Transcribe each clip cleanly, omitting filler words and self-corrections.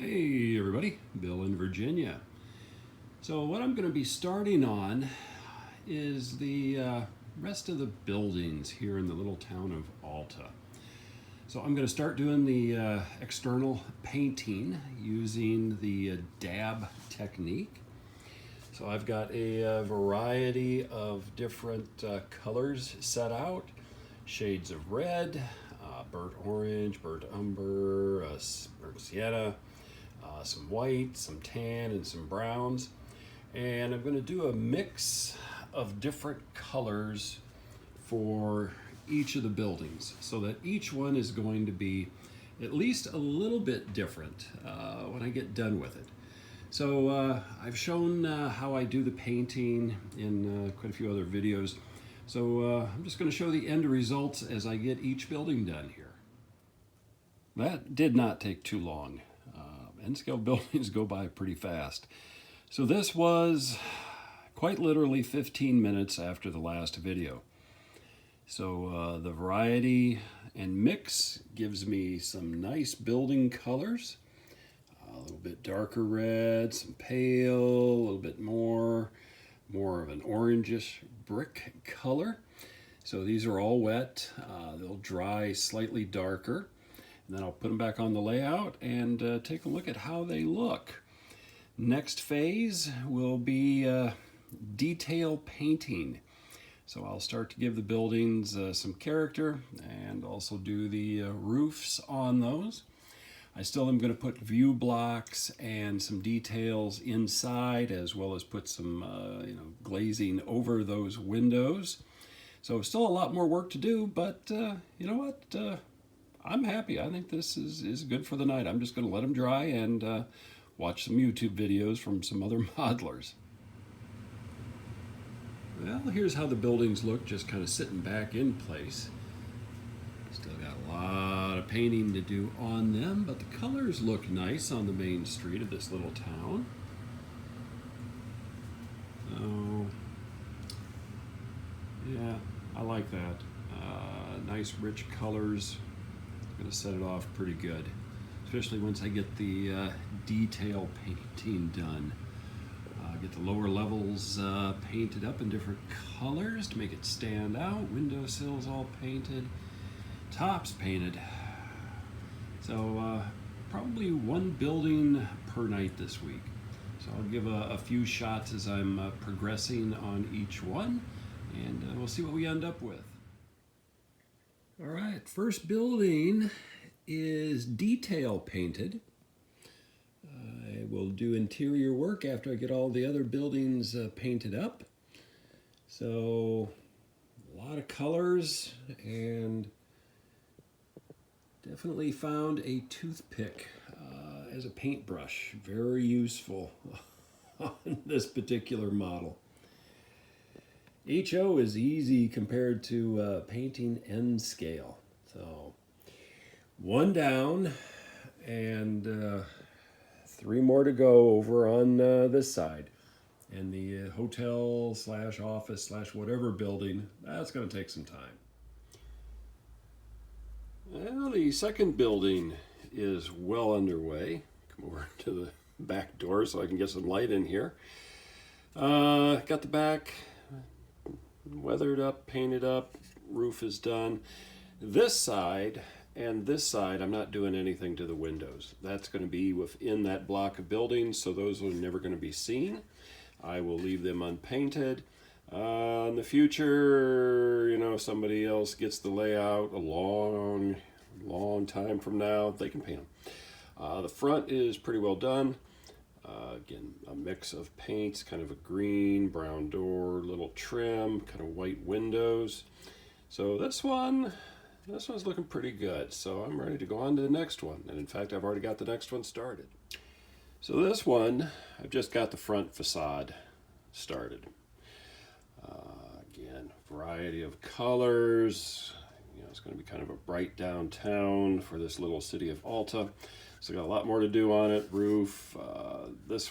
Hey everybody, Bill in Virginia. So what I'm going to be starting on is the rest of the buildings here in the little town of Alta. So I'm going to start doing the external painting using the dab technique. So I've got a variety of different colors set out, shades of red, burnt orange, burnt umber, burnt sienna, some white, some tan, and some browns. And I'm going to do a mix of different colors for each of the buildings so that each one is going to be at least a little bit different when I get done with it. So I've shown how I do the painting in quite a few other videos. So I'm just going to show the end results as I get each building done here. That did not take too long. N-scale buildings go by pretty fast. So this was quite literally 15 minutes after the last video. So the variety and mix gives me some nice building colors. A little bit darker red, some pale, a little bit more of an orangish brick color. So these are all wet. They'll dry slightly darker. And then I'll put them back on the layout and take a look at how they look. Next phase will be detail painting. So I'll start to give the buildings some character and also do the roofs on those. I still am going to put view blocks and some details inside, as well as put some glazing over those windows. So still a lot more work to do, but you know what? I'm happy. I think this is good for the night. I'm just going to let them dry and watch some YouTube videos from some other modelers. Well, here's how the buildings look, just kind of sitting back in place. Still got a lot of painting to do on them, but the colors look nice on the main street of this little town. Oh, yeah, I like that. Nice rich colors. Going to set it off pretty good, especially once I get the detail painting done. Get the lower levels painted up in different colors to make it stand out. Windowsills all painted, tops painted. So probably one building per night this week. So I'll give a few shots as I'm progressing on each one, and we'll see what we end up with. All right, first building is detail painted. I will do interior work after I get all the other buildings painted up. So a lot of colors, and definitely found a toothpick as a paintbrush. Very useful on this particular model. HO is easy compared to painting N scale. So one down and 3 more to go over on this side. And the hotel slash office slash whatever building, that's going to take some time. Well, the second building is well underway. Come over to the back door so I can get some light in here. Got the back weathered up, painted up, roof is done. This side and this side, I'm not doing anything to the windows. That's going to be within that block of buildings, so those are never going to be seen. I will leave them unpainted. In the future, if somebody else gets the layout a long time from now, they can paint them. The front is pretty well done. Again, a mix of paints, kind of a green, brown door, little trim, kind of white windows. So this one's looking pretty good. So I'm ready to go on to the next one. And in fact, I've already got the next one started. So this one, I've just got the front facade started. Again, variety of colors. It's going to be kind of a bright downtown for this little city of Alta. So got a lot more to do on it. Roof, this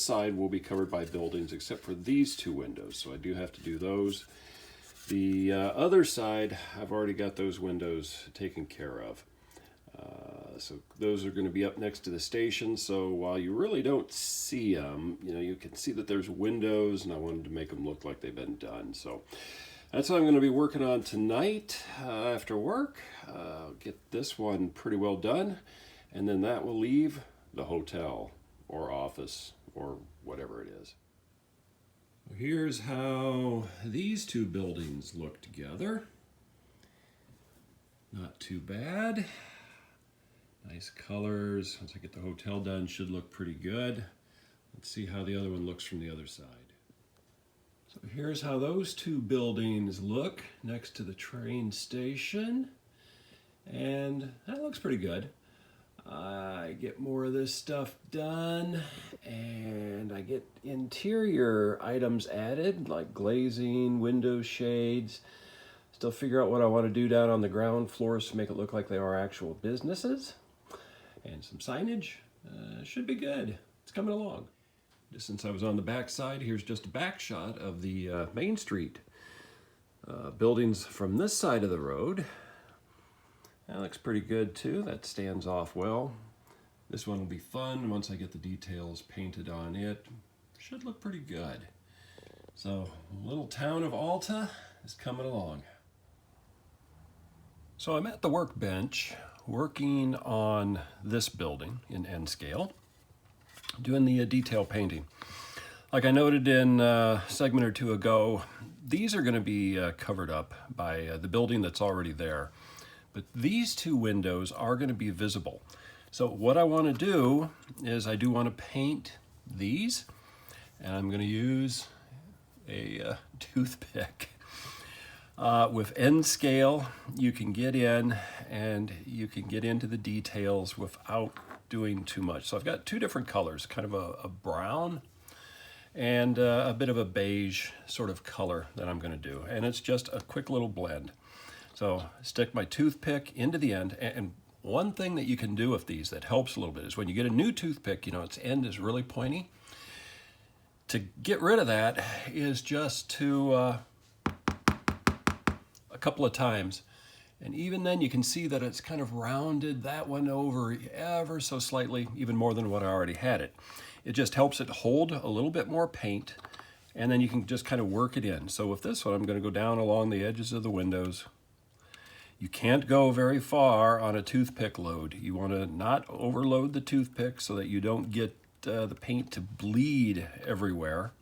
side will be covered by buildings except for these 2 windows. So I do have to do those. The other side, I've already got those windows taken care of. So those are going to be up next to the station. So while you really don't see them, you can see that there's windows, and I wanted to make them look like they've been done. So that's what I'm going to be working on tonight after work. I'll get this one pretty well done, and then that will leave the hotel or office or whatever it is. Here's how these two buildings look together. Not too bad. Nice colors. Once I get the hotel done, should look pretty good. Let's see how the other one looks from the other side. So here's how those two buildings look next to the train station. And that looks pretty good. I get more of this stuff done, and I get interior items added like glazing, window shades. Still figure out what I want to do down on the ground floors to make it look like they are actual businesses. And some signage. Should be good. It's coming along. Just since I was on the back side, here's just a back shot of the Main Street buildings from this side of the road. That looks pretty good too. That stands off well. This one will be fun once I get the details painted on it. Should look pretty good. So, little town of Alta is coming along. So I'm at the workbench working on this building in N scale, doing the detail painting. Like I noted in a segment or two ago, these are going to be covered up by the building that's already there. But these two windows are going to be visible. So what I want to do is I do want to paint these, and I'm going to use a toothpick. With N scale, you can get in and you can get into the details without doing too much. So I've got two different colors, kind of a brown and a bit of a beige sort of color that I'm going to do. And it's just a quick little blend. So stick my toothpick into the end. And one thing that you can do with these that helps a little bit is when you get a new toothpick, its end is really pointy. To get rid of that is just to a couple of times, and even then you can see that it's kind of rounded that one over ever so slightly, even more than what I already had it. It just helps it hold a little bit more paint, and then you can just kind of work it in. So with this one, I'm going to go down along the edges of the windows. You can't go very far on a toothpick load. You want to not overload the toothpick so that you don't get the paint to bleed everywhere,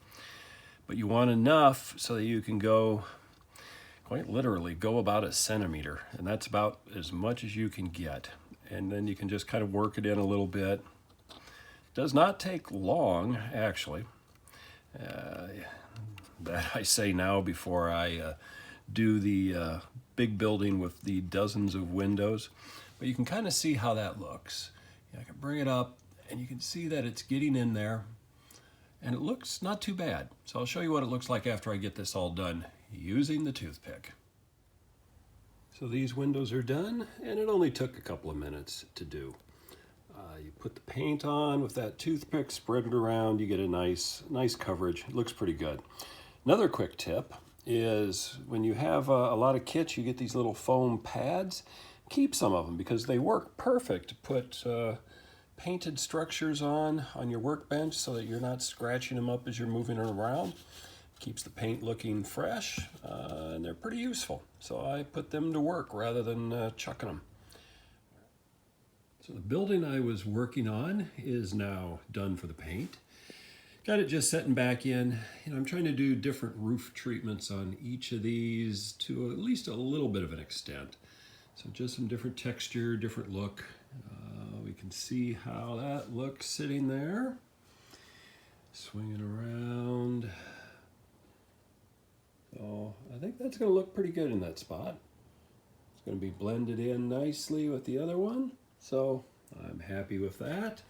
but you want enough so that you can go, quite literally, go about a centimeter, and that's about as much as you can get. And then you can just kind of work it in a little bit. Does not take long, actually. That I say now before I do the big building with the dozens of windows. But you can kind of see how that looks. I can bring it up, and you can see that it's getting in there, and it looks not too bad. So I'll show you what it looks like after I get this all done using the toothpick. So these windows are done, and it only took a couple of minutes to do. You put the paint on with that toothpick, spread it around, you get a nice coverage. It looks pretty good. Another quick tip is when you have a lot of kits, you get these little foam pads. Keep some of them because they work perfect to put painted structures on your workbench so that you're not scratching them up as you're moving it around. Keeps the paint looking fresh, and they're pretty useful. So I put them to work rather than chucking them. So the building I was working on is now done for the paint. Got it just setting back in. I'm trying to do different roof treatments on each of these to at least a little bit of an extent. So just some different texture, different look. We can see how that looks sitting there. Swinging around. So I think that's going to look pretty good in that spot. It's going to be blended in nicely with the other one. So I'm happy with that.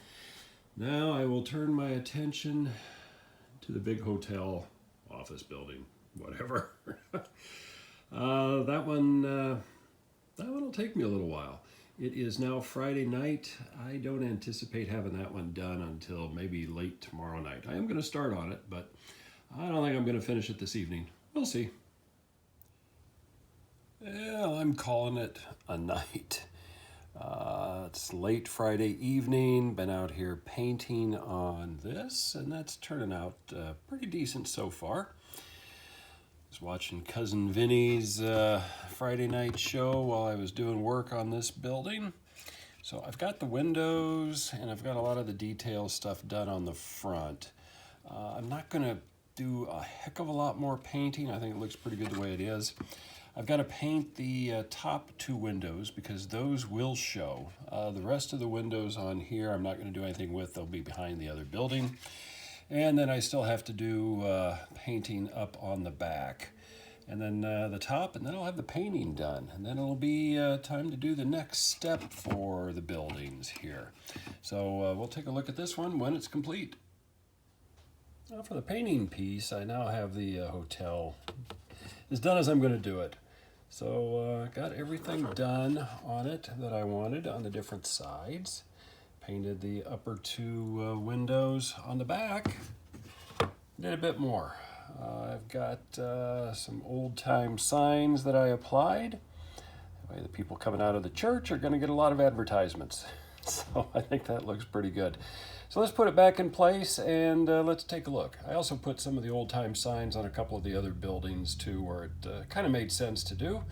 Now I will turn my attention to the big hotel office building, whatever. That one will take me a little while. It is now Friday night. I don't anticipate having that one done until maybe late tomorrow night. I am going to start on it, but I don't think I'm going to finish it this evening. We'll see. Well, I'm calling it a night. It's late Friday evening, been out here painting on this, and that's turning out pretty decent so far. Was watching Cousin Vinny's Friday night show while I was doing work on this building. So I've got the windows and I've got a lot of the detail stuff done on the front. I'm not going to do a heck of a lot more painting. I think it looks pretty good the way it is. I've got to paint the top two windows because those will show. The rest of the windows on here I'm not going to do anything with. They'll be behind the other building. And then I still have to do painting up on the back. And then the top, and then I'll have the painting done. And then it'll be time to do the next step for the buildings here. So we'll take a look at this one when it's complete. Now for the painting piece, I now have the hotel as done as I'm going to do it. So got everything done on it that I wanted on the different sides. Painted the upper two windows. On the back, did a bit more. I've got some old-time signs that I applied. That way the people coming out of the church are going to get a lot of advertisements. So I think that looks pretty good. So let's put it back in place and let's take a look. I also put some of the old-time signs on a couple of the other buildings too, where it kind of made sense to do.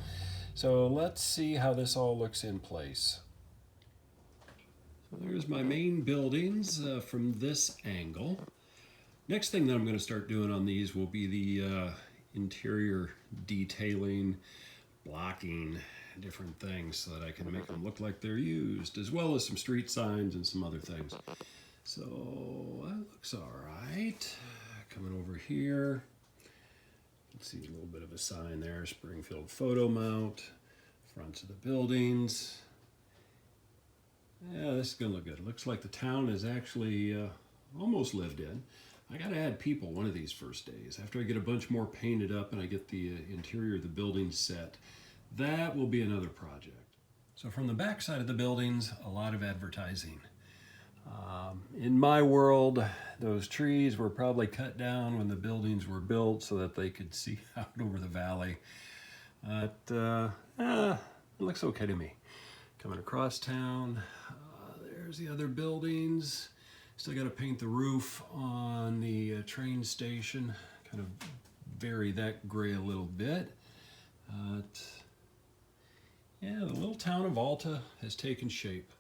So let's see how this all looks in place. So there's my main buildings from this angle. Next thing that I'm going to start doing on these will be the interior detailing, blocking, different things so that I can make them look like they're used, as well as some street signs and some other things. So that looks all right. Coming over here, you can see a little bit of a sign there, Springfield Photo Mount, fronts of the buildings. Yeah, this is going to look good. It looks like the town is actually almost lived in. I got to add people one of these first days. After I get a bunch more painted up and I get the interior of the building set, that will be another project. So from the back side of the buildings, a lot of advertising. In my world, those trees were probably cut down when the buildings were built so that they could see out over the valley. But it looks okay to me. Coming across town, there's the other buildings. Still got to paint the roof on the train station, kind of vary that gray a little bit. Yeah, the little town of Alta has taken shape.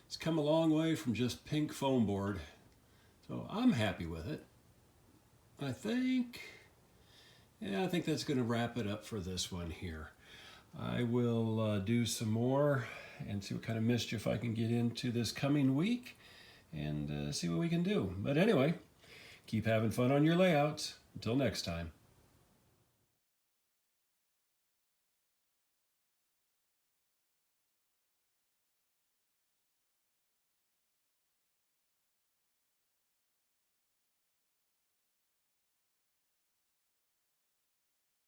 It's come a long way from just pink foam board, so I'm happy with it. I think that's going to wrap it up for this one here. I will do some more and see what kind of mischief I can get into this coming week and see what we can do. But anyway, keep having fun on your layouts. Until next time.